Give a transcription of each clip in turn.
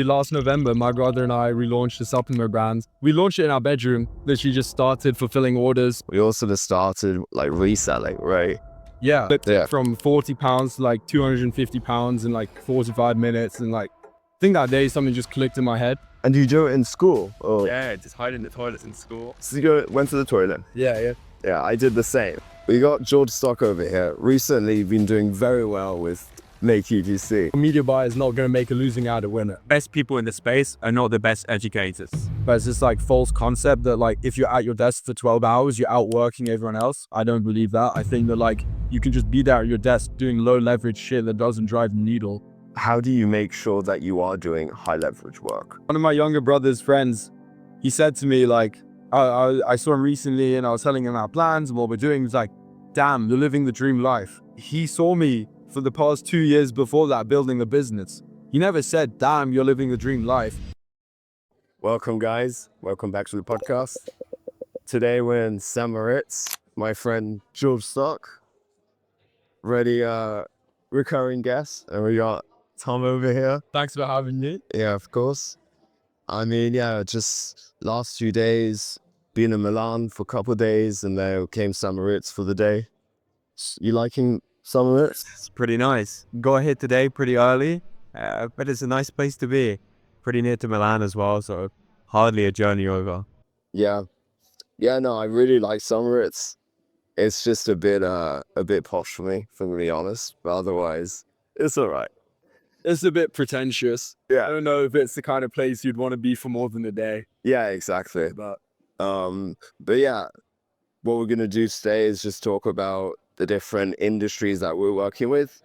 Last November, my brother and I relaunched a supplement brand. We launched it in our bedroom. Literally just started fulfilling orders. We also just started like reselling, right? Yeah. Yeah. From 40 pounds to like 250 pounds in like 45 minutes. And like, I think that day something just clicked in my head. And you do it in school? Or? Yeah, just hiding the toilets in school. So you went to the toilet? Yeah. Yeah, I did the same. We got George Stock over here. Recently been doing very well with Make UGC. A media buyer is not going to make a losing out of winner. Best people in the space are not the best educators. But it's this like false concept that like if you're at your desk for 12 hours, you're out working everyone else. I don't believe that. I think that like you can just be there at your desk doing low leverage shit that doesn't drive the needle. How do you make sure that you are doing high leverage work? One of my younger brother's friends, he said to me like, I saw him recently and I was telling him our plans and what we're doing. He's like, damn, you're living the dream life. He saw me for the past 2 years before that building a business. He never said, damn, you're living the dream life. Welcome guys, welcome back to the podcast. Today we're in St. Moritz. My friend George Stock, ready recurring guest. And we got Tom over here. Thanks for having me. Yeah, of course. I mean, yeah, just last few days, been in Milan for a couple of days and then came St. Moritz for the day. You liking St. Moritz? It's pretty nice. Got here today pretty early, but it's a nice place to be. Pretty near to Milan as well, so hardly a journey over. Yeah. Yeah, no, I really like St. Moritz. It's just a bit posh for me, if I'm gonna be honest. But otherwise, it's all right. It's a bit pretentious. Yeah. I don't know if it's the kind of place you'd want to be for more than a day. Yeah, exactly. But yeah, what we're gonna do today is just talk about the different industries that we're working with.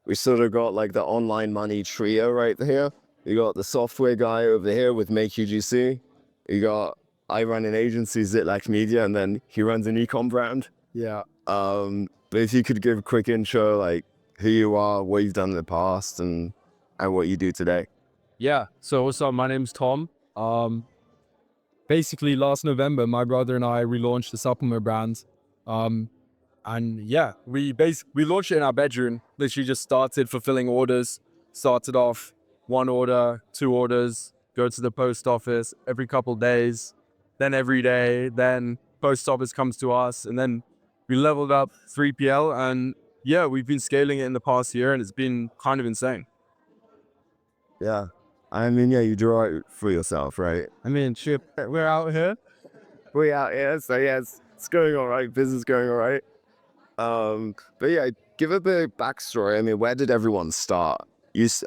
We sort of got like the online money trio right here. You got the software guy over here with Make UGC. I run an agency, Zitlac Media, and then he runs an ecom brand. Yeah. But if you could give a quick intro, like who you are, what you've done in the past, and what you do today. Yeah. So what's up? My name's Tom. Basically last November, my brother and I relaunched the supplement brand. And yeah, we launched it in our bedroom. Literally just started fulfilling orders. Started off 1 order, 2 orders, go to the post office every couple days, then every day, then post office comes to us, and then we leveled up 3PL, and yeah, we've been scaling it in the past year and it's been kind of insane. Yeah. I mean, yeah, you draw it for yourself, right? I mean, shit, we're out here. We're out here, so yeah, it's going all right. Business going all right. But yeah, give a bit of backstory. I mean, where did everyone start?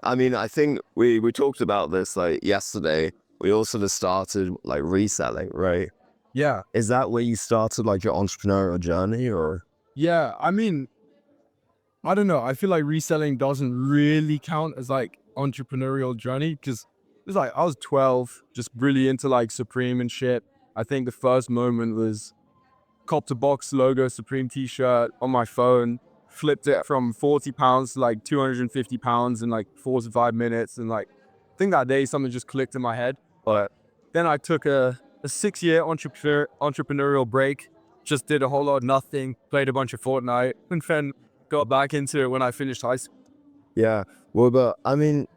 I think we talked about this like yesterday. We all sort of started like reselling, right? Yeah. Is that where you started like your entrepreneurial journey, or? Yeah, I mean, I don't know. I feel like reselling doesn't really count as like entrepreneurial journey because it was like I was 12, just really into like Supreme and shit. I think the first moment was copped a box logo Supreme t-shirt on my phone, flipped it from 40 pounds to like 250 pounds in like 4 to 5 minutes. And like, I think that day something just clicked in my head. But then I took a 6-year entrepreneurial break, just did a whole lot of nothing, played a bunch of Fortnite, and then got back into it when I finished high school. Yeah. Well, but I mean,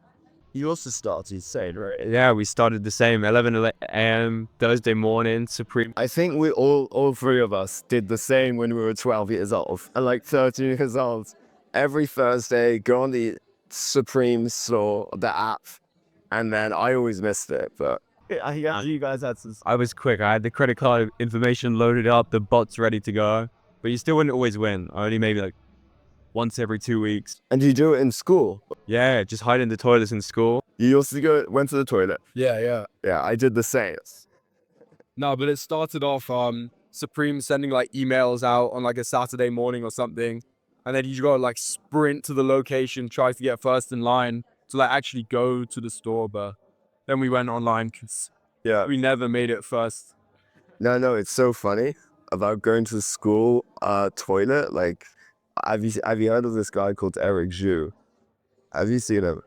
you also started saying, right? Yeah, we started the same, 11 a.m. Thursday morning, Supreme. I think we all three of us did the same when we were 12 years old and like 13 years old. Every Thursday, go on the Supreme store, the app, and then I always missed it, but yeah, you guys had some. I was quick. I had the credit card information loaded up, the bots ready to go, but you still wouldn't always win. I only maybe like once every 2 weeks. And you do it in school? Yeah, just hiding the toilets in school. You also went to the toilet? Yeah. Yeah, I did the same. No, but it started off Supreme sending like emails out on like a Saturday morning or something. And then you gotta like sprint to the location, try to get first in line to like actually go to the store. But then we went online because we never made it first. No, it's so funny about going to the school toilet. Like, have you heard of this guy called Eric Zhu? Have you seen him?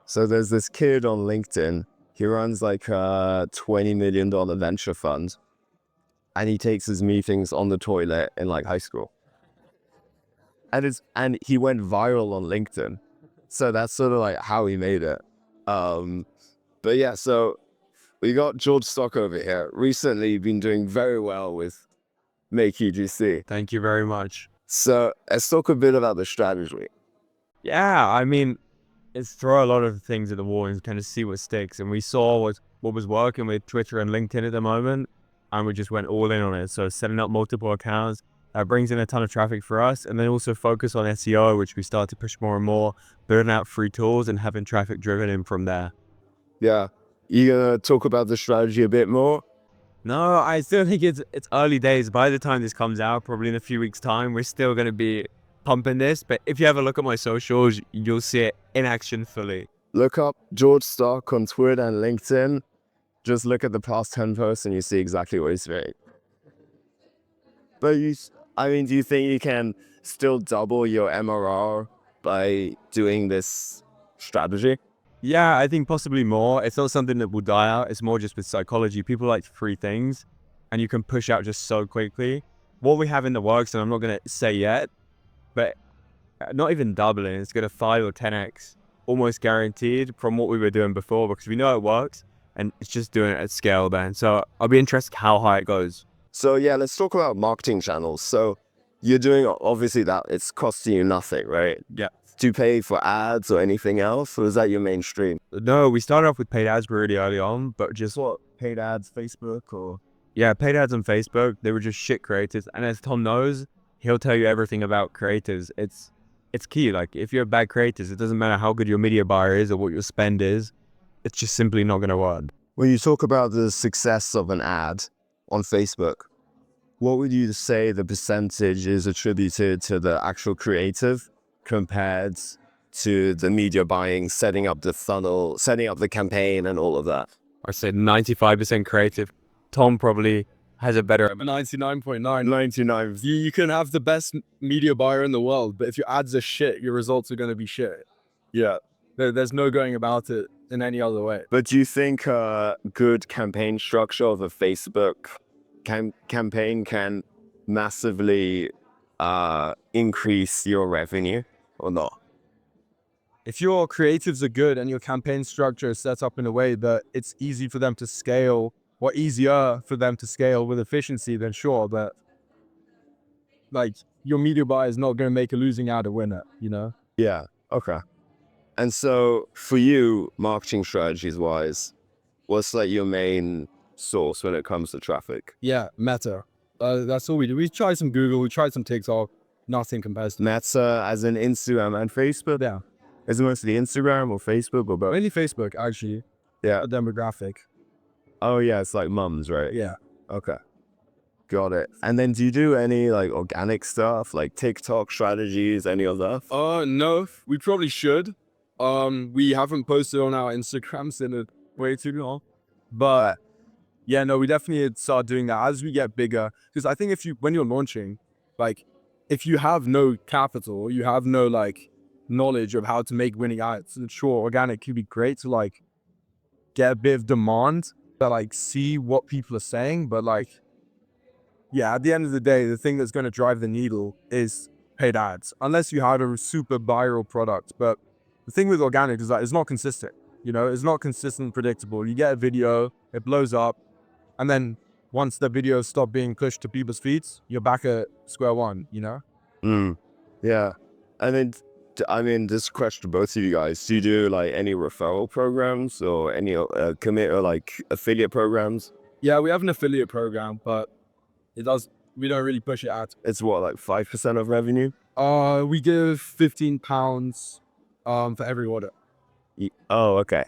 So there's this kid on LinkedIn. He runs like a $20 million venture fund, and he takes his meetings on the toilet in like high school. And he went viral on LinkedIn. So that's sort of like how he made it. But yeah, so we got George Stock over here. Recently been doing very well with Make UGC. Thank you very much. So let's talk a bit about the strategy. Yeah, I mean, it's throw a lot of things at the wall and kind of see what sticks. And we saw what was working with Twitter and LinkedIn at the moment, and we just went all in on it. So setting up multiple accounts, that brings in a ton of traffic for us. And then also focus on SEO, which we start to push more and more, building out free tools and having traffic driven in from there. Yeah. You gonna talk about the strategy a bit more? No, I still think it's early days. By the time this comes out, probably in a few weeks' time, we're still going to be pumping this. But if you have a look at my socials, you'll see it in action fully. Look up George Stock on Twitter and LinkedIn. Just look at the past 10 posts and you see exactly what he's doing. But do you think you can still double your MRR by doing this strategy? Yeah, I think possibly more. It's not something that will die out. It's more just with psychology. People like free things and you can push out just so quickly. What we have in the works, and I'm not going to say yet, but not even doubling, it's going to 5 or 10x, almost guaranteed from what we were doing before, because we know it works and it's just doing it at scale then. So I'll be interested how high it goes. So yeah, let's talk about marketing channels. So you're doing obviously that it's costing you nothing, right? Yeah. Do you pay for ads or anything else, or is that your mainstream? No, we started off with paid ads really early on, but just Paid ads, Facebook or? yeah, paid ads on Facebook. They were just shit creators. And as Tom knows, he'll tell you everything about creators. It's key. Like if you're bad creators, it doesn't matter how good your media buyer is or what your spend is. It's just simply not going to work. When you talk about the success of an ad on Facebook, what would you say the percentage is attributed to the actual creative compared to the media buying, setting up the funnel, setting up the campaign and all of that? I said 95% creative. Tom probably has a better 99.9. 99. You can have the best media buyer in the world, but if your ads are shit, your results are going to be shit. Yeah. There's no going about it in any other way. But do you think a good campaign structure of a Facebook campaign can massively increase your revenue or not? If your creatives are good and your campaign structure is set up in a way that it's easy for them to scale, or easier for them to scale with efficiency, then sure, but like your media buyer is not going to make a losing ad a winner, you know? Yeah. Okay. And so for you, marketing strategies wise, what's like your main source when it comes to traffic? Yeah, Meta. That's all we do. We tried some Google, we tried some TikTok, nothing compares to Meta as in Instagram and Facebook? Yeah. Is it mostly Instagram or Facebook or both? Mainly Facebook, actually. Yeah. A demographic. Oh yeah, it's like mums, right? Yeah. Okay. Got it. And then do you do any like organic stuff, like TikTok strategies, any of that? No, we probably should. We haven't posted on our Instagrams in a way too long, but yeah, no, we definitely start doing that as we get bigger. Because I think when you're launching, like, if you have no capital, you have no like knowledge of how to make winning ads, and sure, organic could be great to like get a bit of demand, to like see what people are saying, but like, yeah, at the end of the day, the thing that's going to drive the needle is paid ads, unless you have a super viral product. But the thing with organic is that it's not consistent. You know, it's not consistent and predictable. You get a video, it blows up, and then once the videos stop being pushed to people's feeds, you're back at square one, you know? Yeah. And then, I mean, this question to both of you guys, do you do like any referral programs or any commit or like affiliate programs? Yeah, we have an affiliate program, but we don't really push it out. It's what, like 5% of revenue? We give £15 for every order. Oh, okay.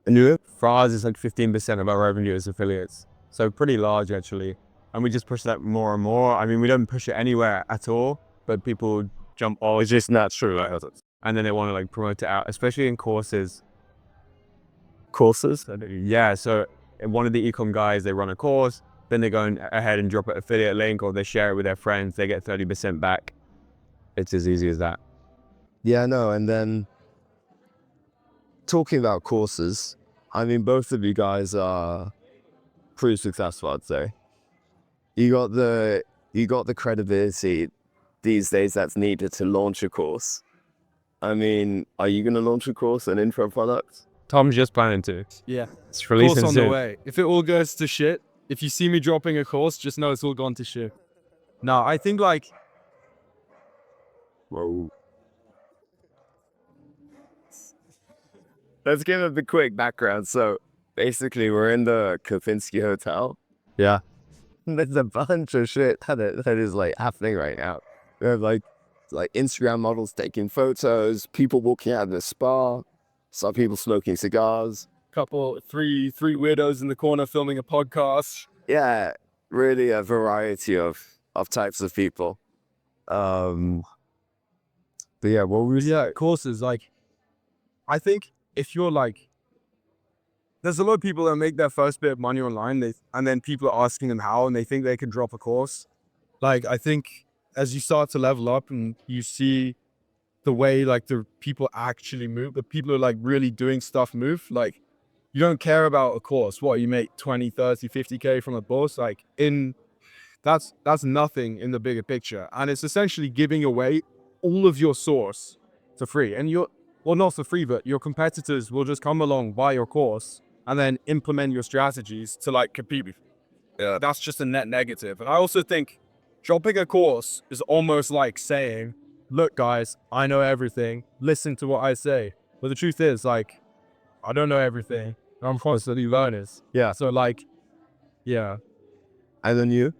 And you? For ours, it's like 15% of our revenue is affiliates. So pretty large actually. And we just push that more and more. I mean, we don't push it anywhere at all, but people jump all. It's just not true. Right? And then they want to like promote it out, especially in courses. Courses? Yeah, so one of the ecom guys, they run a course, then they go ahead and drop an affiliate link or they share it with their friends, they get 30% back. It's as easy as that. Yeah, no, and then talking about courses, I mean, both of you guys are pretty successful, I'd say. You got the credibility these days that's needed to launch a course. I mean, are you going to launch a course, an intro product? Tom's just planning to. Yeah. It's Course releasing on the soon. way. If it all goes to shit, if you see me dropping a course, just know it's all gone to shit. No, I think like, Whoa. Let's give a quick background. So basically, we're in the Kavinsky Hotel. Yeah. There's a bunch of shit that is like happening right now. We have like Instagram models taking photos, people walking out of the spa, some people smoking cigars. three weirdos in the corner filming a podcast. Yeah, really a variety of types of people. But yeah, what was Courses, like, I think if you're like, there's a lot of people that make their first bit of money online, and then people are asking them how, and they think they can drop a course. Like, I think as you start to level up and you see the way like the people actually move, the people who are like really doing stuff move, like you don't care about a course. What, you make 20, 30, 50K from a course? Like that's nothing in the bigger picture. And it's essentially giving away all of your source for free. And well, not for free, but your competitors will just come along, buy your course, and then implement your strategies to like compete with. Yeah, that's just a net negative. And I also think dropping a course is almost like saying, look, guys, I know everything. Listen to what I say. But the truth is, like, I don't know everything. I'm constantly learning. Yeah. So, like, yeah. And then you?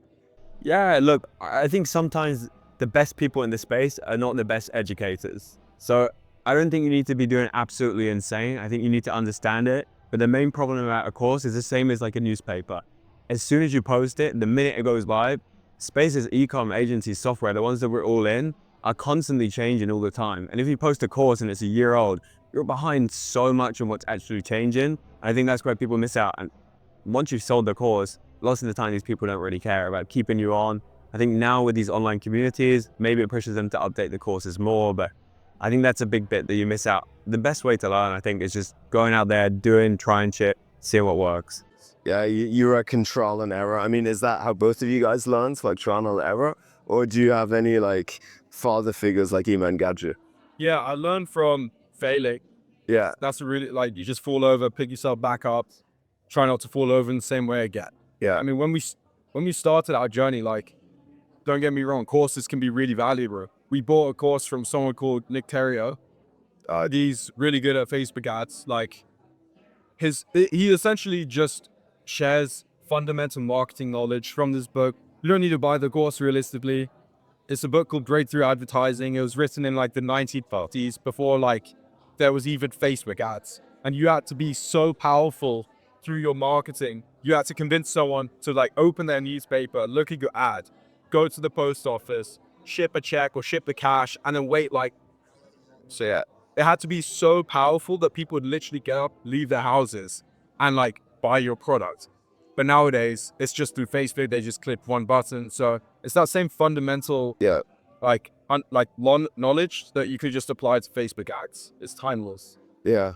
Yeah, look, I think sometimes the best people in the space are not the best educators. So I don't think you need to be doing absolutely insane. I think you need to understand it. But the main problem about a course is the same as like a newspaper. As soon as you post it, the minute it goes live, spaces, ecom, agencies, software, the ones that we're all in, are constantly changing all the time. And if you post a course and it's a year old, you're behind so much on what's actually changing. I think that's where people miss out. And once you've sold the course, lots of the time these people don't really care about keeping you on. I think now with these online communities, maybe it pushes them to update the courses more, but I think that's a big bit that you miss out. The best way to learn, I think, is just going out there, doing, trying shit, seeing what works. Yeah, you reckon trial and error. I mean, is that how both of you guys learned, like trial and error? Or do you have any like father figures like Iman Gadget? Yeah, I learned from failing. Yeah. That's a really, like, you just fall over, pick yourself back up, try not to fall over in the same way again. Yeah. I mean, when we started our journey, like, don't get me wrong, courses can be really valuable. We bought a course from someone called Nick Terrio. He's really good at Facebook ads. Like, he essentially just shares fundamental marketing knowledge from this book. You don't need to buy the course realistically. It's a book called Breakthrough Advertising. It was written in like the 1950s before like there was even Facebook ads. And you had to be so powerful through your marketing. You had to convince someone to like open their newspaper, look at your ad, go to the post office, ship a check or ship the cash, and then wait like. So yeah, it had to be so powerful that people would literally get up, leave their houses, and like buy your product. But nowadays, it's just through Facebook. They just click one button. So it's that same fundamental, Yeah. like knowledge that you could just apply to Facebook ads. It's timeless. Yeah.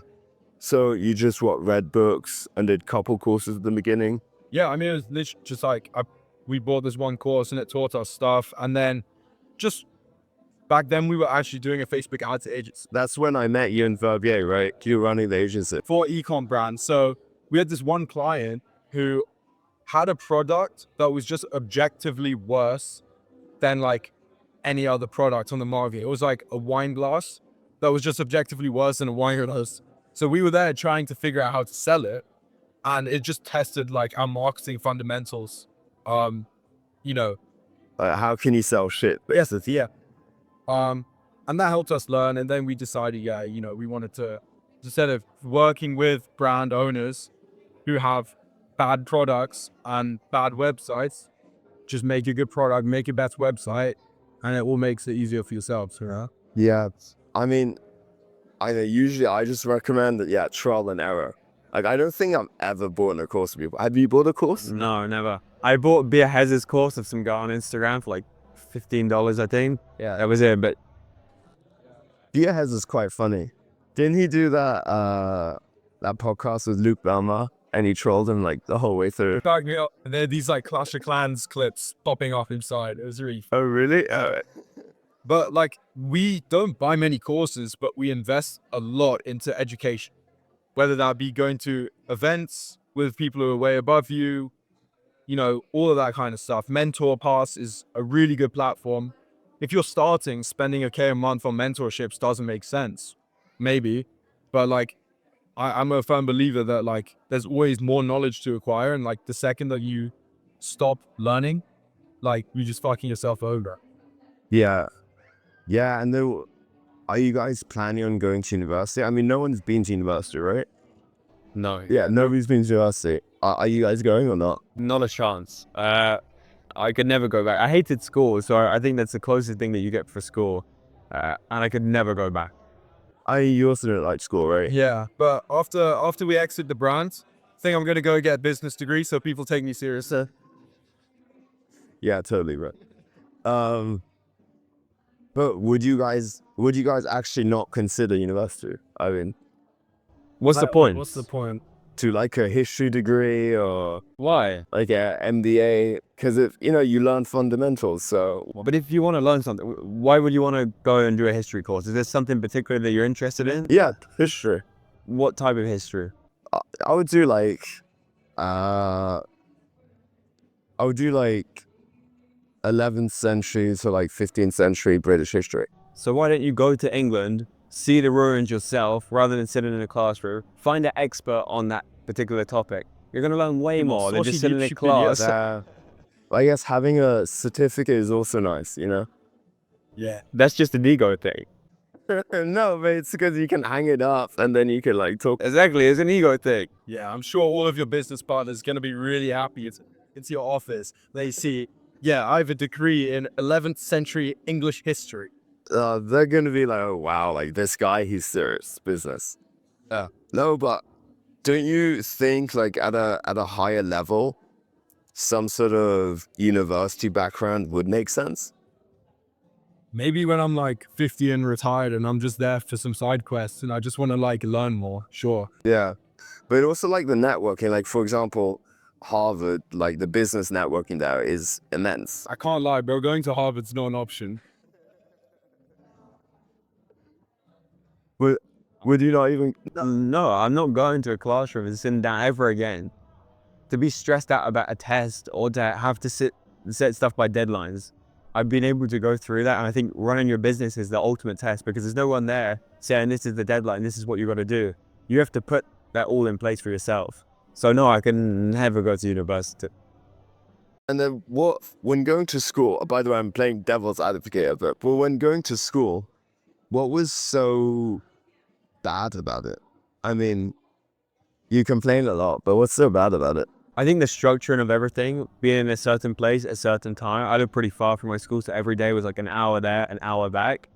So you just read books and did couple courses at the beginning? Yeah, I mean, it was literally just like we bought this one course and it taught us stuff. And then just back then we were actually doing a Facebook ads agency That's when I met you in Verbier, right? You were running the agency. for ecom brands. So we had this one client who had a product that was just objectively worse than like any other product on the market. It was like a wine glass that was just objectively worse than a wine glass. So we were there trying to figure out how to sell it, and it just tested like our marketing fundamentals. You know, How can you sell shit? yes, yeah. And that helped us learn. And then we decided, yeah, you know, we wanted to, instead of working with brand owners who have bad products and bad websites, just make a good product, make your best website, and it all makes it easier for yourselves, you know? Yeah. I mean, usually I just recommend that, yeah, trial and error. Like, I don't think I've ever bought a course before. Have you bought a course? No, never. I bought Beer Hez's course of some guy on Instagram for like $15, I think. Yeah, that was it. But Theo is quite funny. Didn't he do that podcast with Luke Belmar? And he trolled him like the whole way through. Back me up. And there are these like Clash of Clans clips popping off inside. It was really fun. Oh, really? But like, we don't buy many courses, but we invest a lot into education. whether that be going to events with people who are way above you, you know, all of that kind of stuff. Mentor Pass is a really good platform. If you're starting, spending a K a month on mentorships doesn't make sense. Maybe. But like, I'm a firm believer that like there's always more knowledge to acquire. And like the second that you stop learning, like you're just fucking yourself over. Yeah. Yeah. And then are you guys planning on going to university? I mean, no one's been to university, right? No. Yeah, nobody's been to university. Are you guys going or not? Not a chance. I could never go back. I hated school, so I think that's the closest thing that you get for school. And I could never go back. You also don't like school, right? Yeah. But after we exit the brand, I think I'm gonna go get a business degree so people take me seriously. Yeah, totally right. But would you guys actually not consider university? I mean, What's the point? What's the point? to like a history degree or Why? like a MBA, because if you learn fundamentals. So But if you want to learn something, why would you want to go and do a history course? Is there something particular that you're interested in? yeah, history. What type of history? I would do like, I would do like 11th century to like 15th century British history. So why don't you go to England, see the ruins yourself, rather than sitting in a classroom, find an expert on that particular topic. You're going to learn way more than just sitting in a class. I guess having a certificate is also nice, Yeah. That's just an ego thing. No, but it's because you can hang it up and then you can like talk. Exactly, it's an ego thing. Yeah, I'm sure all of your business partners are going to be really happy. It's your office. They see, yeah, I have a degree in 11th century English history. They're gonna be like, oh wow, like this guy, he's serious business. No, but don't you think like at a higher level, some sort of university background would make sense? Maybe when I'm like 50 and retired and I'm just there for some side quests and I just want to like learn more, sure. Yeah, but also like the networking, like for example, Harvard, like the business networking there is immense. I can't lie, bro. Going to Harvard's not an option. Would you not even? No, I'm not going to a classroom and sitting down ever again to be stressed out about a test or to have to set stuff by deadlines. I've been able to go through that, and I think running your business is the ultimate test because there's no one there saying this is the deadline, this is what you got to do. You have to put that all in place for yourself. So no, I can never go to university. And then when going to school, by the way, I'm playing devil's advocate a bit, but when going to school, what was so bad about it? I mean, you complain a lot, but what's so bad about it? I think the structuring of everything, being in a certain place at a certain time, I live pretty far from my school, so every day was like an hour there, an hour back.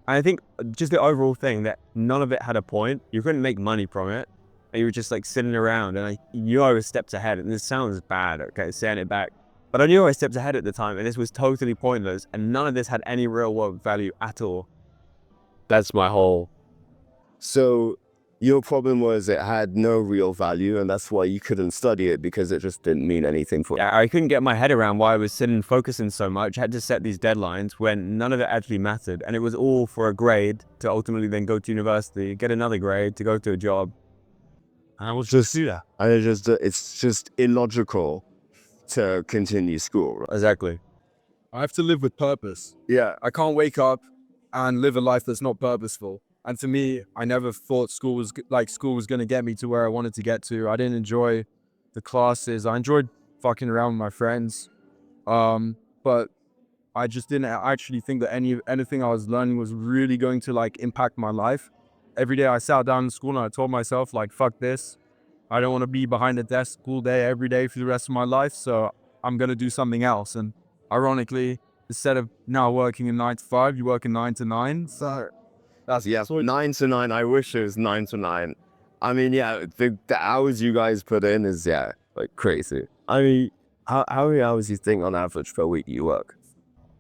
And I think just the overall thing that none of it had a point. You couldn't make money from it. And you were just like sitting around, and I knew I was steps ahead. And this sounds bad, okay, saying it back. But I knew I was steps ahead at the time, and this was totally pointless. And none of this had any real world value at all. That's my whole. So your problem was it had no real value, and that's why you couldn't study it, because it just didn't mean anything for you. Yeah, I couldn't get my head around why I was sitting focusing so much. I had to set these deadlines when none of it actually mattered. And it was all for a grade to ultimately then go to university, get another grade to go to a job. And I was just do that. And it's just illogical to continue school. Right? Exactly. I have to live with purpose. Yeah. I can't wake up and live a life that's not purposeful. And to me, I never thought school was going to get me to where I wanted to get to. I didn't enjoy the classes. I enjoyed fucking around with my friends. But I just didn't actually think that anything I was learning was really going to like impact my life. Every day I sat down in school and I told myself like, fuck this. I don't want to be behind a desk all day, every day for the rest of my life. So I'm going to do something else. And ironically, instead of now working in 9 to 5, you work in 9 to 9. So That's 9 to 9. I wish it was 9 to 9. I mean, yeah, the hours you guys put in is like crazy. I mean, how many hours do you think on average per week you work?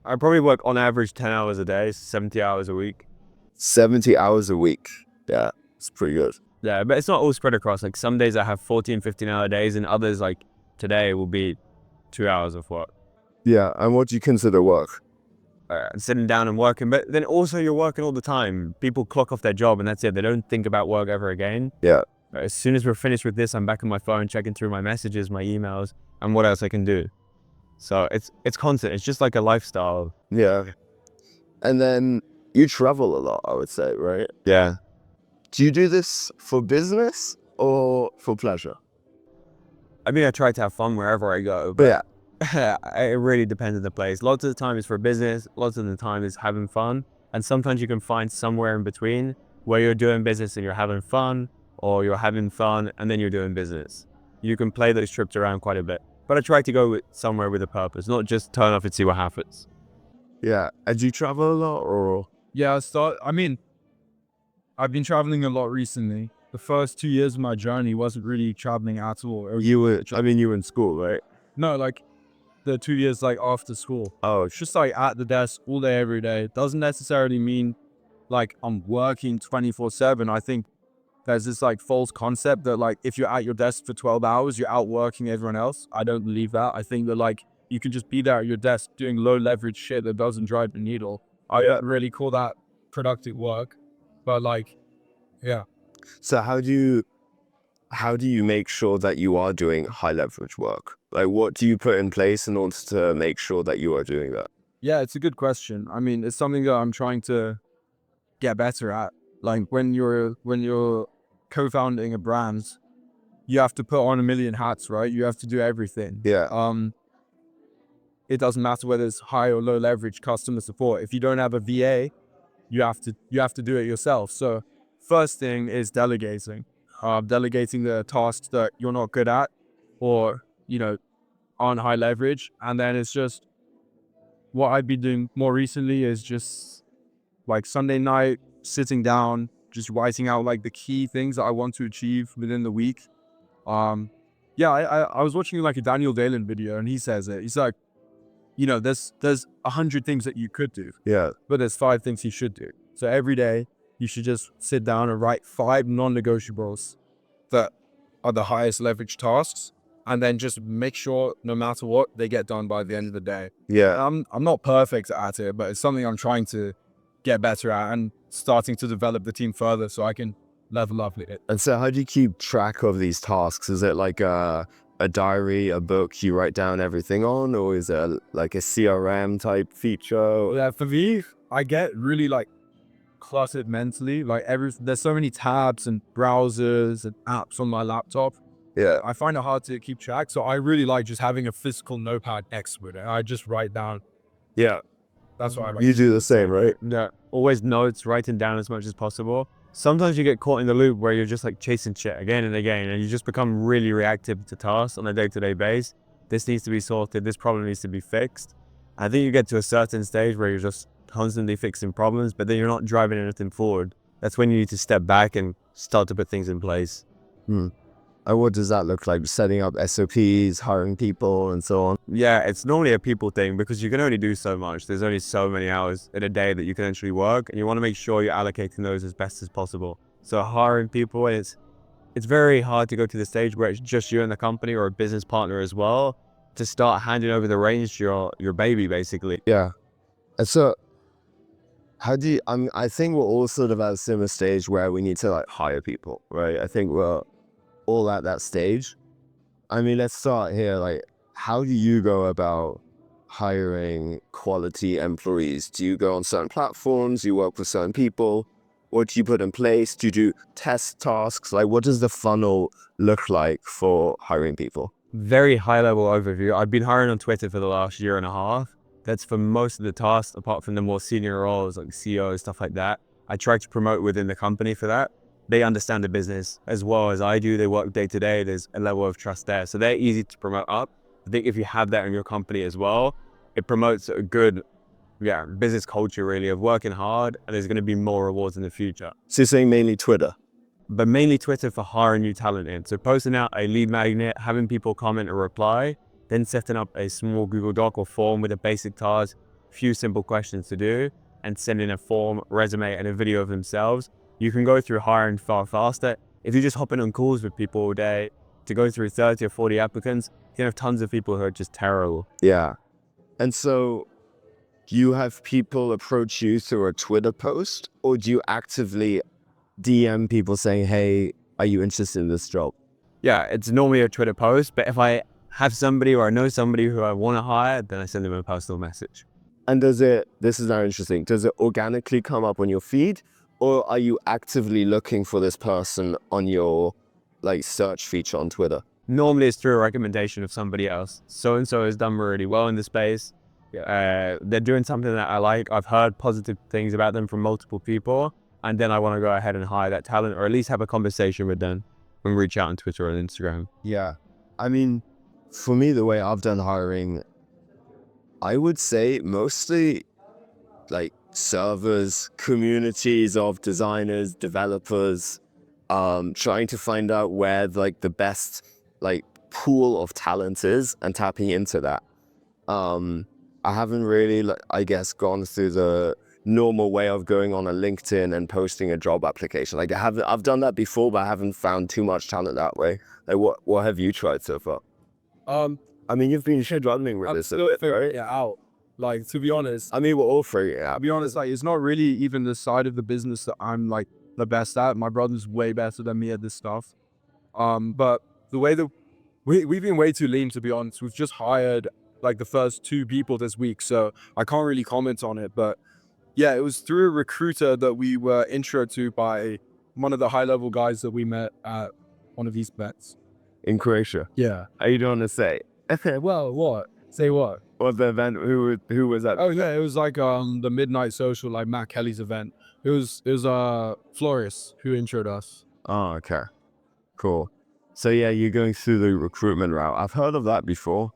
I probably work on average 10 hours a day, 70 hours a week. 70 hours a week. Yeah, it's pretty good. Yeah, but it's not all spread across. Like some days I have 14, 15-hour days, and others like today will be 2 hours of work. Yeah, and what do you consider work? Sitting down and working, but then also you're working all the time. People clock off their job and that's it. They don't think about work ever again. Yeah. As soon as we're finished with this, I'm back on my phone, checking through my messages, my emails, and what else I can do. So it's constant. It's just like a lifestyle. Yeah. And then you travel a lot, I would say, right? Yeah. Do you do this for business or for pleasure? I mean, I try to have fun wherever I go, But but yeah, it really depends on the place. Lots of the time is for business, lots of the time is having fun. And sometimes you can find somewhere in between where you're doing business and you're having fun, or you're having fun and then you're doing business. You can play those trips around quite a bit. But I try to go somewhere with a purpose, not just turn off and see what happens. yeah. And do you travel a lot or? Yeah, I mean, I've been traveling a lot recently. The first 2 years of my journey wasn't really traveling at all. You were in school, right? No, like the 2 years like after school. Oh, It's just like at the desk all day, every day. Doesn't necessarily mean like I'm working 24/7. I think there's this like false concept that like if you're at your desk for 12 hours, you're out working everyone else. I don't believe that. I think that like you can just be there at your desk doing low leverage shit that doesn't drive the needle. I don't really call that productive work, but like, yeah. so how do you make sure that you are doing high leverage work? Like, what do you put in place in order to make sure that you are doing that? Yeah, it's a good question. I mean, it's something that I'm trying to get better at. Like when you're co-founding a brand, you have to put on a million hats, right? You have to do everything. Yeah. It doesn't matter whether it's high or low leverage customer support. If you don't have a VA, you have to do it yourself. So first thing is delegating. Delegating the tasks that you're not good at or, aren't high leverage. And then it's just what I've been doing more recently is just like Sunday night, sitting down, just writing out like the key things that I want to achieve within the week. Yeah, I was watching like a Daniel Dalen video and he says it. He's like, there's 100 things that you could do, Yeah. but there's 5 things you should do. So every day you should just sit down and write 5 non-negotiables that are the highest leverage tasks, and then just make sure no matter what they get done by the end of the day. Yeah. I'm not perfect at it, but it's something I'm trying to get better at and starting to develop the team further so I can level up with it. And so how do you keep track of these tasks? Is it like a diary, a book you write down everything on, or is it like a CRM type feature? Yeah, for me, I get really like cluttered mentally. Like there's so many tabs and browsers and apps on my laptop. Yeah. I find it hard to keep track. So I really like just having a physical notepad next with it. I just write down. Yeah. That's what I like. You do the same, right? Yeah. Always notes, writing down as much as possible. Sometimes you get caught in the loop where you're just like chasing shit again and again, and you just become really reactive to tasks on a day-to-day basis. This needs to be sorted. This problem needs to be fixed. I think you get to a certain stage where you're just constantly fixing problems, but then you're not driving anything forward. That's when you need to step back and start to put things in place. And what does that look like? Setting up SOPs, hiring people, and so on? Yeah, it's normally a people thing because you can only do so much. There's only so many hours in a day that you can actually work, and you want to make sure you're allocating those as best as possible. So hiring people, it's very hard to go to the stage where it's just you and the company or a business partner as well to start handing over the reins to your baby, basically. Yeah. And so how do you, I think we're all sort of at a similar stage where we need to like hire people, right? I think we're all at that stage. I mean, let's start here. Like, how do you go about hiring quality employees? Do you go on certain platforms? Do you work with certain people? What do you put in place? Do you do test tasks? Like, what does the funnel look like for hiring people? Very high level overview. I've been hiring on Twitter for the last year and a half. That's for most of the tasks, apart from the more senior roles like CEO, stuff like that. I try to promote within the company for that. They understand the business as well as I do. They work day to day. There's a level of trust there. So they're easy to promote up. I think if you have that in your company as well, it promotes a good business culture really of working hard, and there's going to be more rewards in the future. So you're saying mainly Twitter? But mainly Twitter for hiring new talent in. So posting out a lead magnet, having people comment or reply, then setting up a small Google Doc or form with a basic task, few simple questions to do, and sending a form, resume, and a video of themselves. You can go through hiring far faster. If you're just hopping on calls with people all day to go through 30 or 40 applicants, you can have tons of people who are just terrible. Yeah. And so do you have people approach you through a Twitter post, or do you actively DM people saying, hey, are you interested in this job? Yeah, it's normally a Twitter post, but if I have somebody or I know somebody who I want to hire, then I send them a personal message. And this is now interesting, does it organically come up on your feed, or are you actively looking for this person on your like search feature on Twitter? Normally it's through a recommendation of somebody else. So-and-so has done really well in the space. They're doing something that I like. I've heard positive things about them from multiple people. And then I want to go ahead and hire that talent, or at least have a conversation with them and reach out on Twitter or Instagram. Yeah. I mean, for me, the way I've done hiring, I would say mostly like servers, communities of designers, developers, trying to find out where like the best like pool of talent is and tapping into that. I haven't really, like, I guess, gone through the normal way of going on a LinkedIn and posting a job application. Like I've done that before, but I haven't found too much talent that way. Like what have you tried so far? I mean, you've been running with this, still right? figuring it out. Like, to be honest, I mean, we're all figuring it I'll out. be honest, like, it's not really even the side of the business that I'm like the best at. My brother's way better than me at this stuff. But the way that we've been way too lean, to be honest. We've just hired like the first 2 people this week, so I can't really comment on it. But yeah, it was through a recruiter that we were intro to by one of the high-level guys that we met at one of these events. In Croatia. Yeah. Are you don't want to say? Well, what? Say what? What the event? Who was that? Oh yeah, it was like the midnight social, like Matt Kelly's event. It was Flores who introed us. Oh, okay. Cool. So yeah, you're going through the recruitment route. I've heard of that before.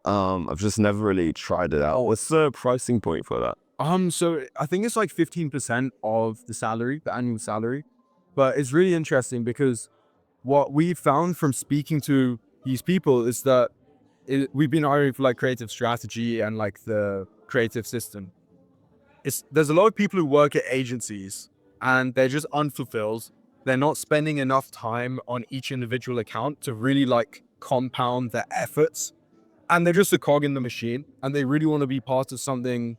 I've just never really tried it out. What's the pricing point for that? So I think it's like 15% of the salary, the annual salary. But it's really interesting because what we found from speaking to these people is that we've been hiring for like creative strategy and like the creative system. There's a lot of people who work at agencies and they're just unfulfilled. They're not spending enough time on each individual account to really like compound their efforts. And they're just a cog in the machine, and they really want to be part of something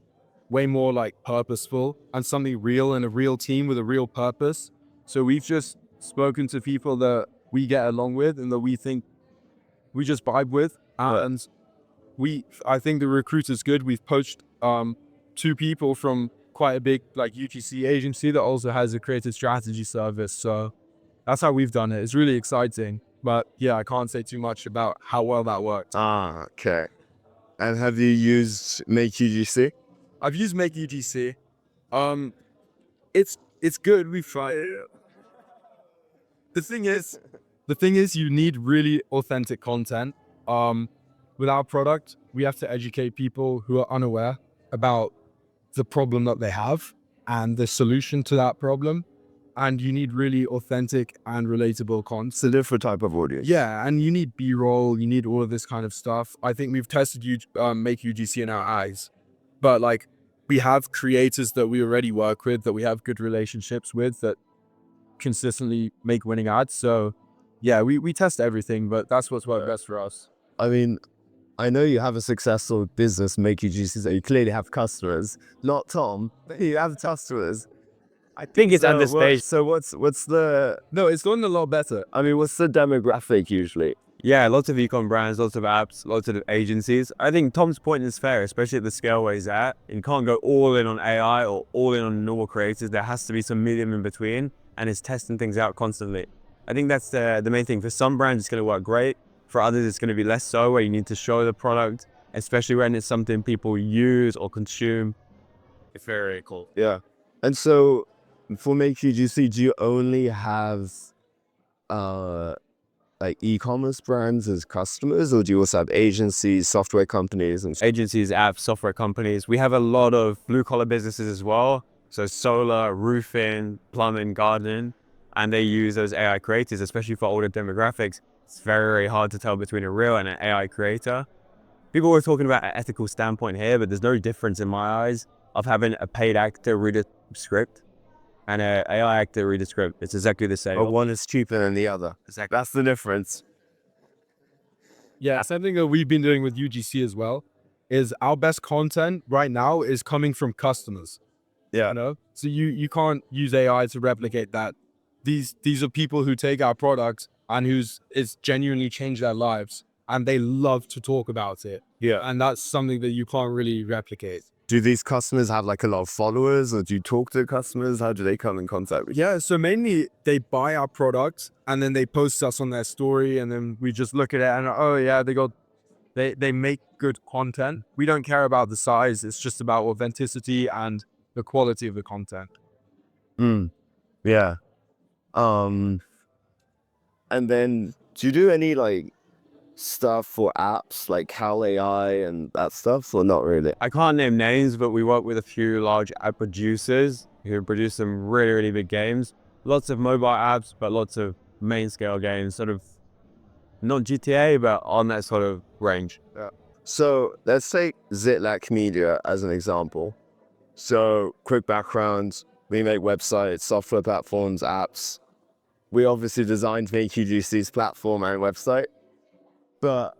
way more like purposeful and something real, and a real team with a real purpose. So we've just spoken to people that we get along with and that we think we just vibe with. And I think the recruiter's good. We've poached 2 people from quite a big like UGC agency that also has a creative strategy service. So that's how we've done it. It's really exciting. But yeah, I can't say too much about how well that worked. Ah, okay. And have you used Make UGC? I've used Make UGC. It's good. We've tried it. The thing is, you need really authentic content. With our product, we have to educate people who are unaware about the problem that they have and the solution to that problem. And you need really authentic and relatable content. It's a different type of audience. Yeah, and you need B-roll, you need all of this kind of stuff. I think we've tested Make UGC in our eyes, but like we have creators that we already work with, that we have good relationships with, that consistently make winning ads. So yeah, we test everything, but that's what's worked best for us. I mean, I know you have a successful business, Make UGC, so you clearly have customers. Not Tom, but you have customers. I think it's understated. So what's the? No, it's gotten a lot better. I mean, what's the demographic usually? Yeah, lots of ecom brands, lots of apps, lots of agencies. I think Tom's point is fair, especially at the scale where he's at. You can't go all in on AI or all in on normal creators. There has to be some medium in between, and it's testing things out constantly. I think that's the main thing. For some brands, it's going to work great. For others, it's going to be less so, where you need to show the product, especially when it's something people use or consume. It's very cool. Yeah. And so for Make UGC, do you only have like e-commerce brands as customers, or do you also have agencies, software companies, and Agencies, apps, software companies. We have a lot of blue collar businesses as well. So solar, roofing, plumbing, gardening, and they use those AI creators, especially for older demographics. It's very hard to tell between a real and an AI creator. People were talking about an ethical standpoint here, but there's no difference in my eyes of having a paid actor read a script and an AI actor read a script. It's exactly the same. but one is cheaper than the other. Exactly. That's the difference. Yeah, something that we've been doing with UGC as well is our best content right now is coming from customers. Yeah. You know, so you can't use AI to replicate that these are people who take our product and it's genuinely changed their lives, and they love to talk about it. Yeah. And that's something that you can't really replicate. Do these customers have like a lot of followers, or do you talk to customers? How do they come in contact with you? Yeah, so mainly they buy our product and then they post us on their story, and then we just look at it and, oh yeah, they make good content. We don't care about the size. It's just about authenticity and the quality of the content. Yeah. And then do you do any like stuff for apps like Cal AI and that stuff, or not really? I can't name names, but we work with a few large app producers who produce some really, really big games. Lots of mobile apps, but lots of main scale games, sort of not GTA, but on that sort of range. So let's take Zitlac Media as an example. So quick background, we make websites, software platforms, apps. We obviously designed MakeUGC's platform and website, but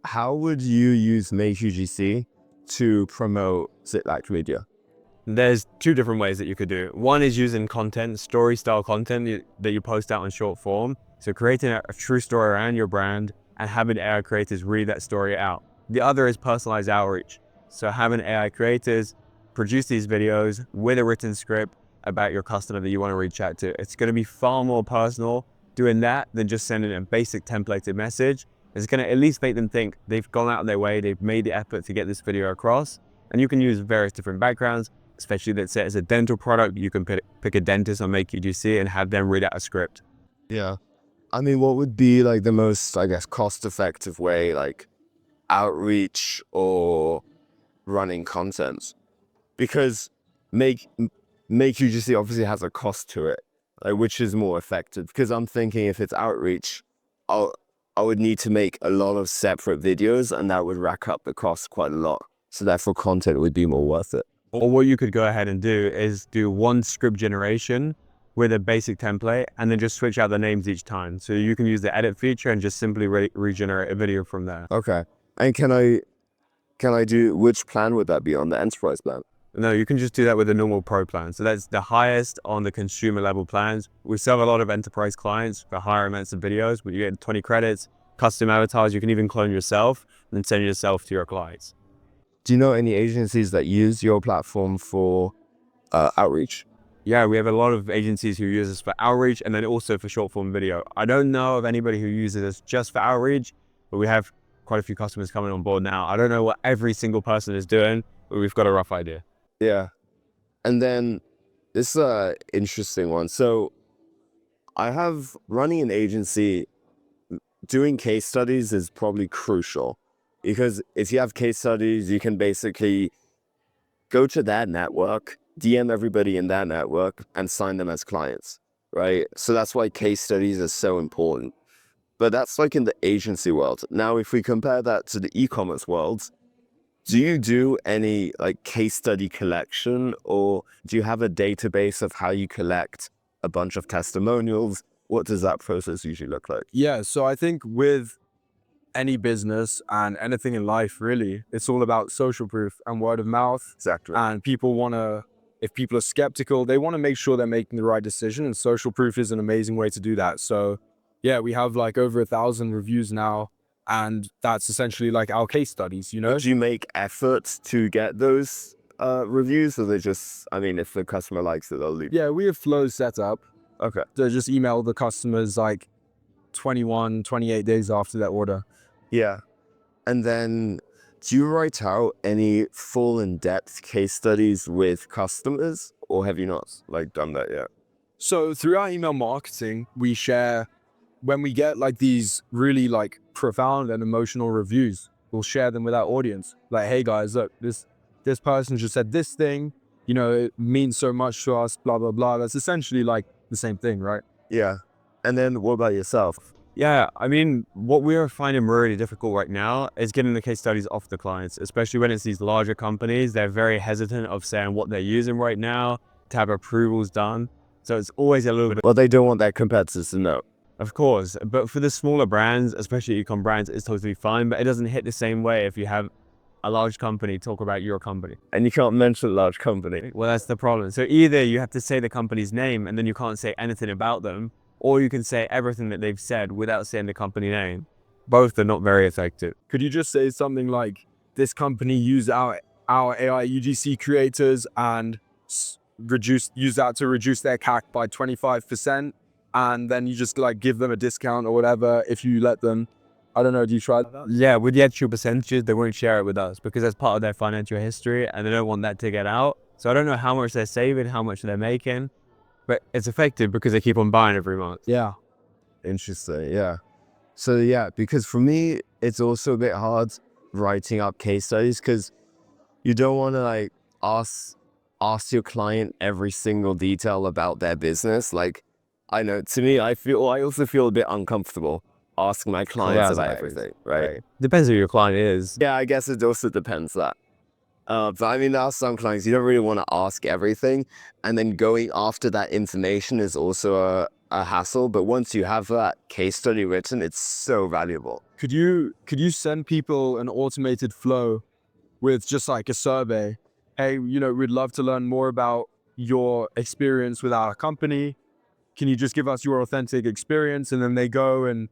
how would you use MakeUGC to promote Zitlac Media? There's two different ways that you could do it. One is using content, story style content that you post out in short form. So creating a true story around your brand and having AI creators read that story out. The other is personalized outreach. So having AI creators produce these videos with a written script about your customer that you want to reach out to. It's going to be far more personal doing that than just sending a basic templated message. It's going to at least make them think they've gone out of their way, they've made the effort to get this video across. And you can use various different backgrounds, especially let's say it's a dental product. You can pick a dentist on MakeUGC and have them read out a script. Yeah. I mean, what would be like the most, I guess, cost-effective way, like outreach or running content? Because MakeUGC obviously has a cost to it, like, which is more effective. Because I'm thinking if it's outreach, I would need to make a lot of separate videos, and that would rack up the cost quite a lot. So therefore, content would be more worth it. Or what you could go ahead and do is do one script generation with a basic template and then just switch out the names each time. So you can use the edit feature and just simply regenerate a video from there. Okay. And can I do, which plan would that be on, the enterprise plan? No, you can just do that with the normal pro plan. So that's the highest on the consumer level plans. We sell a lot of enterprise clients for higher amounts of videos, but you get 20 credits, custom avatars. You can even clone yourself and then send yourself to your clients. Do you know any agencies that use your platform for outreach? Yeah, we have a lot of agencies who use us for outreach and then also for short form video. I don't know of anybody who uses us just for outreach, but we have quite a few customers coming on board now. I don't know what every single person is doing, but we've got a rough idea. Yeah. And then this is an interesting one. So I have running an agency, doing case studies is probably crucial, because if you have case studies, you can basically go to that network, DM everybody in that network and sign them as clients, right? So that's why case studies are so important. But that's like in the agency world. Now, if we compare that to the e-commerce world, do you do any like case study collection, or do you have a database of how you collect a bunch of testimonials? What does that process usually look like? Yeah, so I think with any business and anything in life, really, it's all about social proof and word of mouth. Exactly. And if people are skeptical, they want to make sure they're making the right decision, and social proof is an amazing way to do that. So yeah, we have like over 1,000 reviews now, and that's essentially like our case studies, you know? Do you make efforts to get those reviews, or they just, I mean, if the customer likes it, they'll leave? Yeah, we have flows set up. Okay. To just email the customers like 21, 28 days after their order. Yeah. And then do you write out any full in-depth case studies with customers, or have you not like done that yet? So through our email marketing, we share, when we get like these really like profound and emotional reviews, we'll share them with our audience. Like, hey guys, look, this person just said this thing, you know, it means so much to us, blah, blah, blah. That's essentially like the same thing, right? Yeah. And then what about yourself? Yeah, I mean, what we are finding really difficult right now is getting the case studies off the clients, especially when it's these larger companies. They're very hesitant of saying what they're using right now to have approvals done. So it's always a little bit, Well, they don't want their competitors to know. of course, but for the smaller brands, especially e-com brands, it's totally fine, but it doesn't hit the same way if you have a large company talk about your company. And you can't mention large company. Well, that's the problem. So either you have to say the company's name and then you can't say anything about them, or you can say everything that they've said without saying the company name. Both are not very effective. Could you just say something like, this company use our AI UGC creators and use that to reduce their CAC by 25%, and then you just like give them a discount or whatever if you let them. I don't know, do you try that? Yeah, with the actual percentages, they won't share it with us because that's part of their financial history and they don't want that to get out. So I don't know how much they're saving, how much they're making, but it's effective because they keep on buying every month. Yeah. Interesting, yeah. So yeah, because for me, it's also a bit hard writing up case studies because you don't want to like ask your client every single detail about their business. Like, I know, to me, I also feel a bit uncomfortable asking my clients about everything, right? Depends who your client is. Yeah, I guess it also depends that. But I mean, there are some clients you don't really want to ask everything, and then going after that information is also a hassle. But once you have that case study written, it's so valuable. Could you send people an automated flow with just like a survey? Hey, we'd love to learn more about your experience with our company. Can you just give us your authentic experience? And then they go and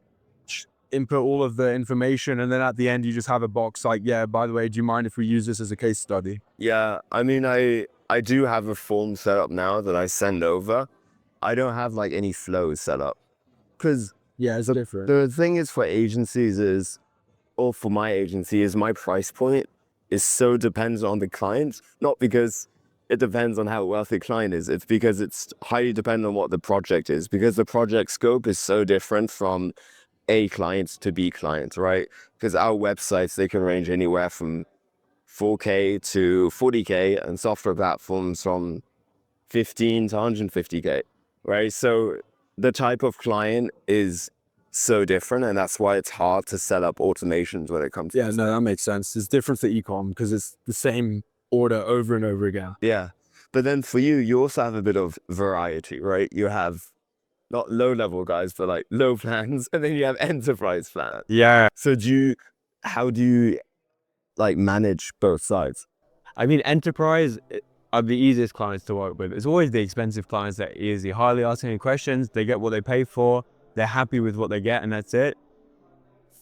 input all of the information. And then at the end, you just have a box like, yeah, by the way, do you mind if we use this as a case study? Yeah, I mean, I do have a form set up now that I send over. I don't have like any flows set up because yeah, it's different. The thing is for agencies is, or for my agency is my price point is so dependent on the client, not because it depends on how wealthy the client is. It's because it's highly dependent on what the project is, because the project scope is so different from A client to B client, right? Because our websites, they can range anywhere from 4K to 40K and software platforms from 15 to 150K, right? So the type of client is so different, and that's why it's hard to set up automations when it comes to Yeah, no, that makes sense. It's different for ecom because it's the same order over and over again. Yeah. But then for you also have a bit of variety, right? You have not low level guys, but like low plans, and then you have enterprise plans. Yeah. So how do you like manage both sides? I mean, enterprise are the easiest clients to work with. It's always the expensive clients that are easy. Hardly asking any questions. They get what they pay for. They're happy with what they get, and that's it.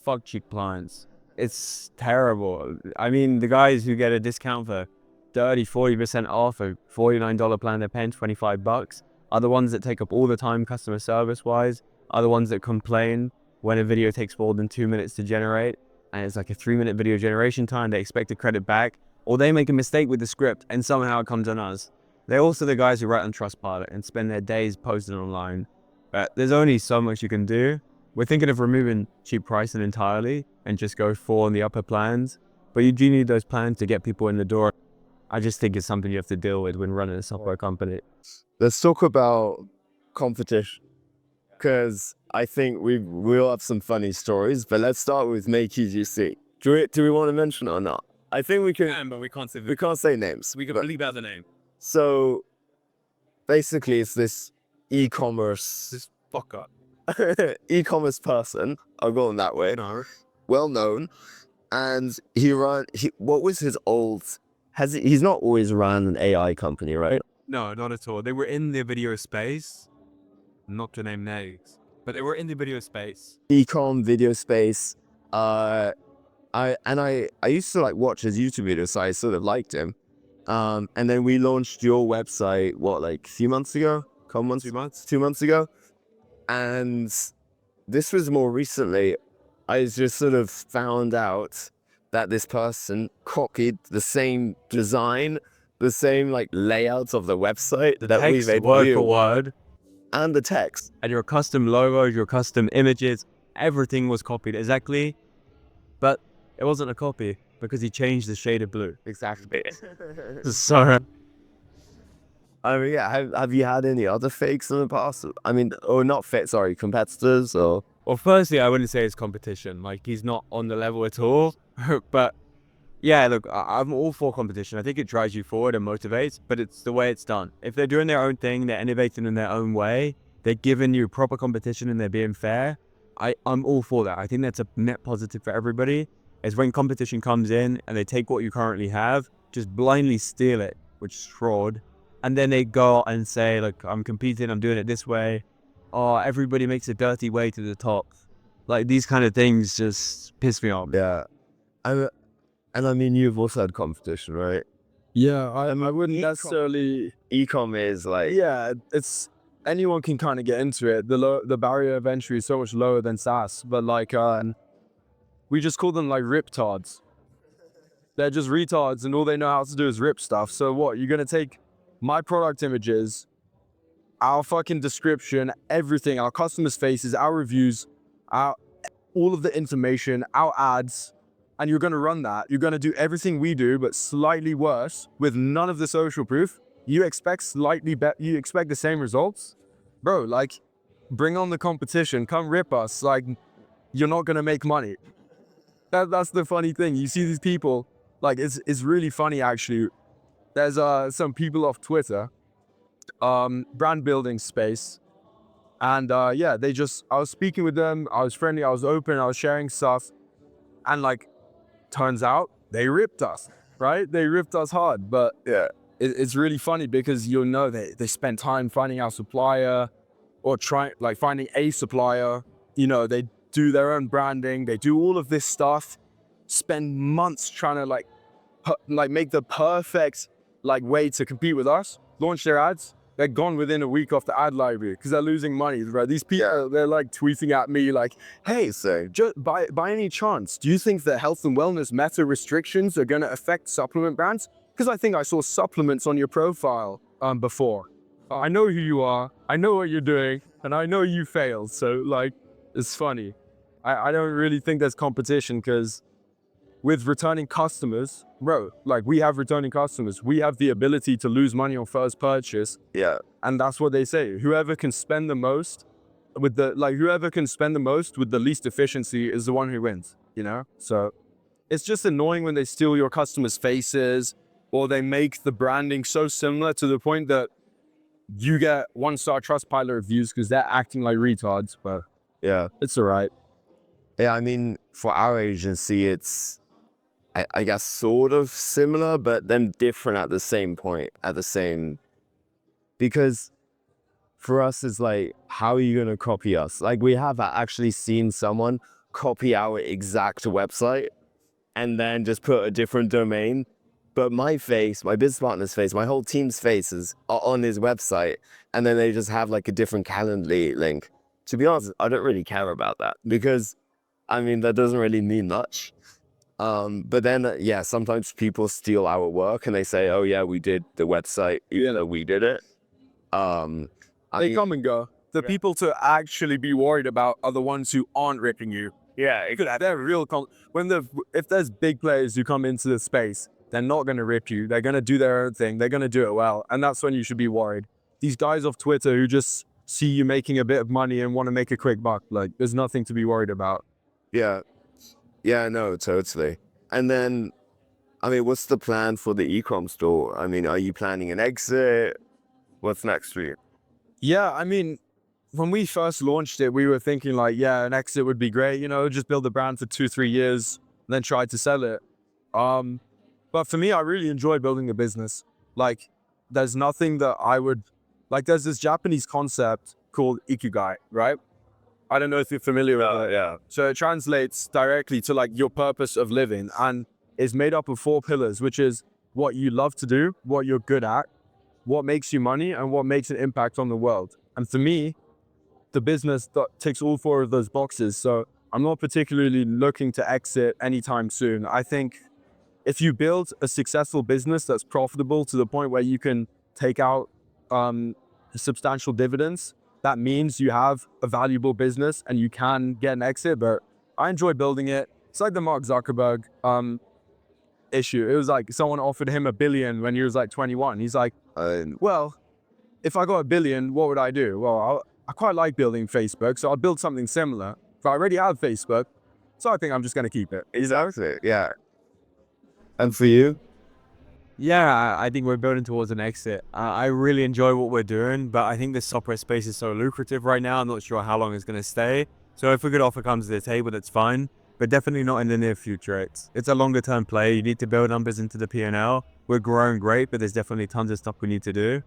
Fuck cheap clients. It's terrible. I mean, the guys who get a discount for 30-40% off a $49 plan, they're paying $25, are the ones that take up all the time customer service wise, are the ones that complain when a video takes more than 2 minutes to generate, and it's like a 3-minute video generation time, they expect a credit back, or they make a mistake with the script and somehow it comes on us. They're also the guys who write on Trustpilot and spend their days posting online. But there's only so much you can do. We're thinking of removing cheap pricing entirely and just go for the upper plans. But you do need those plans to get people in the door. I just think it's something you have to deal with when running a software company. Let's talk about competition, because I think we'll have some funny stories, but let's start with Make UGC. Do we want to mention it or not? I think we can, but we can't say names. we can leave out the name. So basically it's this e-commerce Fucker. e-commerce person, I'll go on that way, well known, and what was his old, he's not always ran an AI company, right? No, not at all. They were in the video space, not to name names, but they were in the video space. Ecom video space. I used to like watch his YouTube videos, so I sort of liked him. And then we launched your website, like a few months ago? 2 months ago. And this was more recently. I just sort of found out that this person copied the same design, the same like layouts of the website that we made word for word, and the text. and your custom logos, your custom images, everything was copied exactly, but it wasn't a copy because he changed the shade of blue. Exactly. Sorry. I mean, yeah, have you had any other fakes in the past? I mean, or not fakes, sorry, competitors or? Well, firstly, I wouldn't say it's competition. Like, he's not on the level at all. But yeah, look, I'm all for competition. I think it drives you forward and motivates, but it's the way it's done. If they're doing their own thing, they're innovating in their own way, they're giving you proper competition and they're being fair, I'm all for that. I think that's a net positive for everybody. is when competition comes in and they take what you currently have, just blindly steal it, which is fraud. And then they go and say, look, I'm competing, I'm doing it this way. Oh, everybody makes a dirty way to the top. Like, these kind of things just piss me off. Yeah. And I mean, you've also had competition, right? Yeah, I wouldn't necessarily. Ecom is like, Yeah, it's anyone can kind of get into it. The barrier of entry is so much lower than SaaS, but like we just call them like riptards. They're just retards, and all they know how to do is rip stuff. So what? You're gonna take my product images, our fucking description, everything, our customers' faces, our reviews, our all of the information, our ads, and you're gonna run that. You're gonna do everything we do, but slightly worse with none of the social proof. You expect slightly better. You expect the same results, bro. Like, bring on the competition. Come rip us. Like, you're not gonna make money. That's the funny thing. You see these people. Like, it's really funny actually. There's some people off Twitter, brand building space, and yeah, I was speaking with them. I was friendly. I was open. I was sharing stuff, and like, turns out they ripped us. Right? They ripped us hard, but yeah, it's really funny because you'll know they spend time finding our supplier or finding a supplier. You know, they do their own branding. They do all of this stuff, spend months trying to like make the perfect like way to compete with us, launch their ads. They're gone within a week off the ad library because they're losing money, right? These people, they're like tweeting at me like, hey, so just by any chance, do you think that health and wellness meta restrictions are going to affect supplement brands? Because I think I saw supplements on your profile before. I know who you are, I know what you're doing, and I know you failed. So like, it's funny. I don't really think there's competition because with returning customers, bro, like we have returning customers. We have the ability to lose money on first purchase. yeah, And that's what they say. Whoever can spend the most with the least efficiency is the one who wins, you know? So it's just annoying when they steal your customers' faces or they make the branding so similar to the point that you get 1-star Trustpilot reviews because they're acting like retards, but yeah. it's all right. Yeah, I mean, for our agency, it's, I guess, sort of similar, but then different at the same point, because for us, it's like, how are you going to copy us? Like, we have actually seen someone copy our exact website and then just put a different domain. But my face, my business partner's face, my whole team's faces are on his website, and then they just have like a different Calendly link. To be honest, I don't really care about that because, I mean, that doesn't really mean much. But then, yeah, sometimes people steal our work and they say, oh yeah, we did the website, even though we did it. They come and go. The people to actually be worried about are the ones who aren't ripping you. Yeah, They're real. If there's big players who come into the space, they're not going to rip you. They're going to do their own thing. They're going to do it well. And that's when you should be worried. These guys off Twitter who just see you making a bit of money and want to make a quick buck, like, there's nothing to be worried about. yeah, no, totally. And then, I mean, what's the plan for the e-com store? I mean, are you planning an exit? What's next for you? Yeah, I mean, when we first launched it, we were thinking like, yeah, an exit would be great, you know, just build the brand for 2-3 years, and then try to sell it. But for me, I really enjoy building the business. Like, there's nothing that I would, like, there's this Japanese concept called ikigai, right? I don't know if you're familiar with it. Yeah. So it translates directly to like your purpose of living and is made up of 4 pillars, which is what you love to do, what you're good at, what makes you money, and what makes an impact on the world. And for me, the business that ticks all 4 of those boxes. So I'm not particularly looking to exit anytime soon. I think if you build a successful business that's profitable to the point where you can take out substantial dividends, that means you have a valuable business and you can get an exit. But I enjoy building it. It's like the Mark Zuckerberg issue. It was like someone offered him $1 billion when he was like 21. He's like, well, if I got $1 billion, what would I do? Well, I quite like building Facebook, so I'll build something similar. But I already have Facebook, so I think I'm just going to keep it. Exactly, yeah. And for you? Yeah, I think we're building towards an exit. I really enjoy what we're doing, but I think the software space is so lucrative right now. I'm not sure how long it's going to stay. So if a good offer comes to the table, that's fine. but definitely not in the near future. It's a longer term play. You need to build numbers into the P&L. We're growing great, but there's definitely tons of stuff we need to do.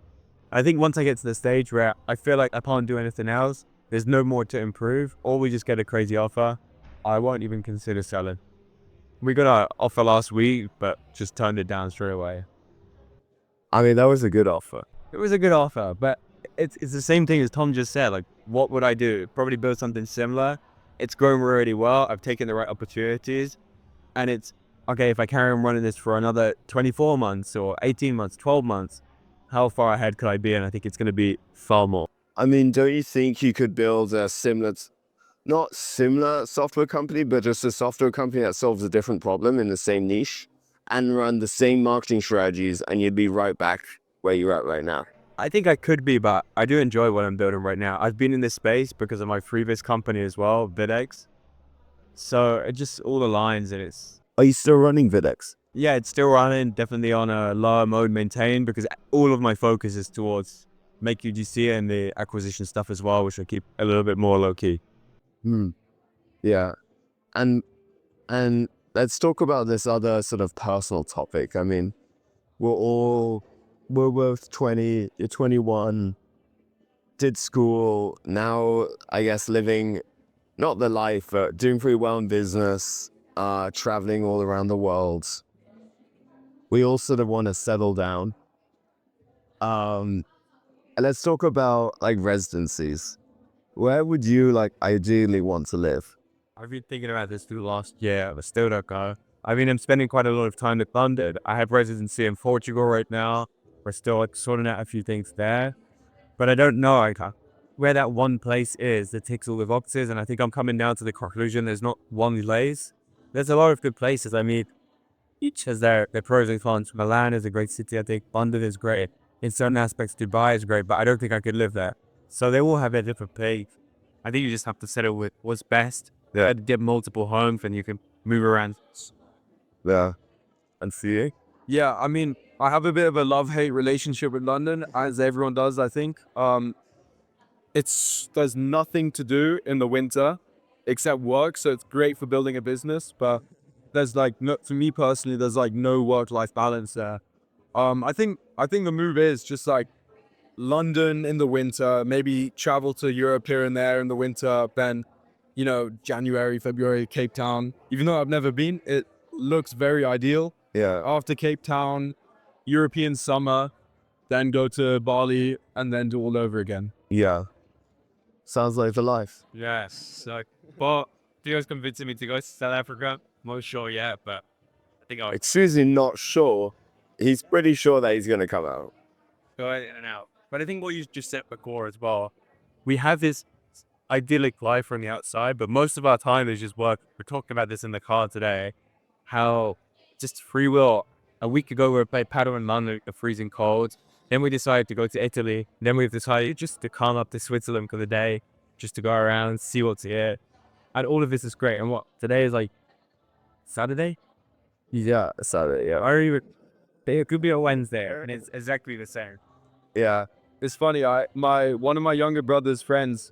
I think once I get to the stage where I feel like I can't do anything else, there's no more to improve, or we just get a crazy offer, I won't even consider selling. We got an offer last week, but just turned it down straight away. I mean, that was a good offer. It was a good offer, but it's the same thing as Tom just said. Like, what would I do? Probably build something similar. It's growing really well. I've taken the right opportunities, and it's okay if I carry on running this for another 24 months or 18 months, 12 months. How far ahead could I be? And I think it's going to be far more. I mean, don't you think you could build a similar, not similar software company, but just a software company that solves a different problem in the same niche and run the same marketing strategies, and you'd be right back where you're at right now? I think I could be, but I do enjoy what I'm building right now. I've been in this space because of my previous company as well, VidX. So it just all aligns, and Are you still running VidX? yeah, it's still running, definitely on a lower mode maintain, because all of my focus is towards make UGC and the acquisition stuff as well, which I keep a little bit more low key. Yeah. And let's talk about this other sort of personal topic. I mean, we're both 20, you're 21, did school, now I guess living, not the life, but doing pretty well in business, traveling all around the world. We all sort of want to settle down. And let's talk about like residencies. Where would you like ideally want to live? I've been thinking about this through last year, but still don't go. I mean, I'm spending quite a lot of time in London. I have residency in Portugal right now. We're still like sorting out a few things there, but I don't know like where that one place is that ticks all the boxes. And I think I'm coming down to the conclusion there's not one place. There's a lot of good places. I mean, each has their pros and cons. Milan is a great city. I think London is great. In certain aspects, Dubai is great, but I don't think I could live there. So they all have a different pace. I think you just have to settle with what's best. Yeah. Get multiple homes and you can move around. Yeah. And for you? Yeah, I mean, I have a bit of a love-hate relationship with London, as everyone does, I think. There's nothing to do in the winter except work, so it's great for building a business, but there's like no, for me personally, there's like no work-life balance there. I think the move is just like London in the winter, maybe travel to Europe here and there in the winter, then, you know, January, February, Cape Town. Even though I've never been, it looks very ideal. Yeah. After Cape Town, European summer, then go to Bali and then do all over again. Yeah. Sounds like the life. Yes. So, but Theo's convincing me to go to South Africa. I'm not sure yet, but I think I'll Excuse me, not sure. He's pretty sure that he's going to come out. go in and out. But I think what you just said before as well, we have this idyllic life from the outside, but most of our time is just work. We're talking about this in the car today, how just free will. A week ago, we were playing paddle in London, the freezing cold. Then we decided to go to Italy. Then we've decided just to come up to Switzerland for the day, just to go around, see what's here. And all of this is great. And what, today is like Saturday? Yeah, Saturday, yeah. Or even, it could be a Wednesday, and it's exactly the same. Yeah. It's funny, one of my younger brother's friends,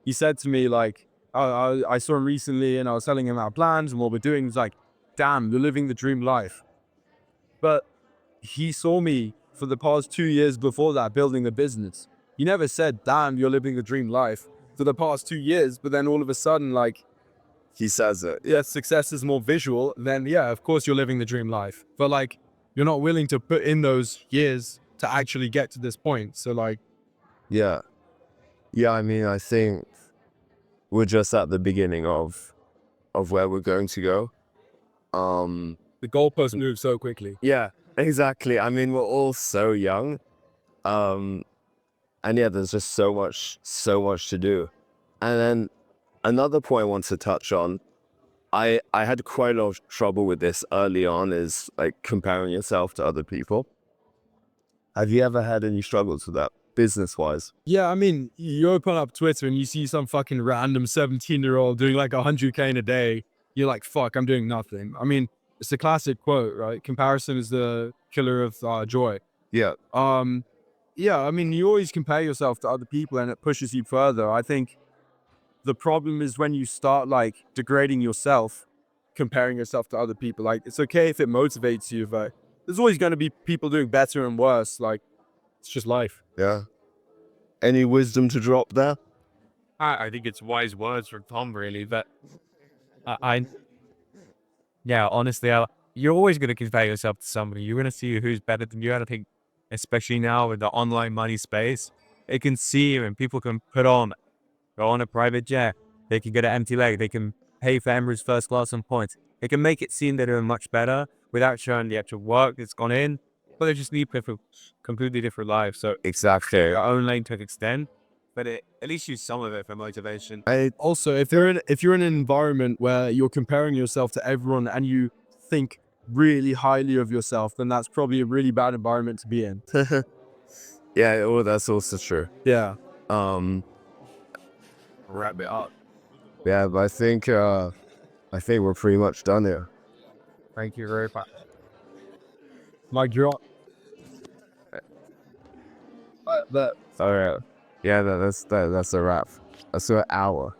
he said to me, like, I saw him recently and I was telling him our plans and what we're doing. He's like, damn, you're living the dream life. But he saw me for the past 2 years before that building the business. He never said, damn, you're living the dream life for the past 2 years. But then all of a sudden, like, He says it. yeah, success is more visual. Then, yeah, of course you're living the dream life. But like, you're not willing to put in those years to actually get to this point. So like, Yeah. Yeah, I mean, I think we're just at the beginning of where we're going to go. the goalposts move so quickly. Yeah, exactly. I mean, we're all so young. And yeah, there's just so much to do. And then another point I want to touch on, I had quite a lot of trouble with this early on, is like comparing yourself to other people. Have you ever had any struggles with that, business-wise? Yeah, I mean, you open up Twitter and you see some fucking random 17-year-old doing like 100K in a day. You're like, fuck, I'm doing nothing. I mean, it's a classic quote, right? Comparison is the killer of joy. Yeah. Yeah, I mean, you always compare yourself to other people and it pushes you further. I think the problem is when you start like degrading yourself comparing yourself to other people. Like, it's okay if it motivates you, but there's always going to be people doing better and worse. Like, it's just life. Yeah. Any wisdom to drop there? I think it's wise words from Tom, really. But yeah, honestly, you're always going to compare yourself to somebody. You're going to see who's better than you. And I think, especially now with the online money space, it can see you and people can go on a private jet. They can get an empty leg. They can pay for Emirates first class on points. They can make it seem they're doing much better without showing the actual work that's gone in. But they just lead completely different lives. So Exactly. your own lane to an extent, but at least use some of it for motivation. Also, if you're in an environment where you're comparing yourself to everyone and you think really highly of yourself, then that's probably a really bad environment to be in. Yeah, well, that's also true. Yeah. Wrap it up. Yeah, but I think we're pretty much done here. Thank you very much. Mike, you're on. All right. Yeah, that's a wrap. That's an hour.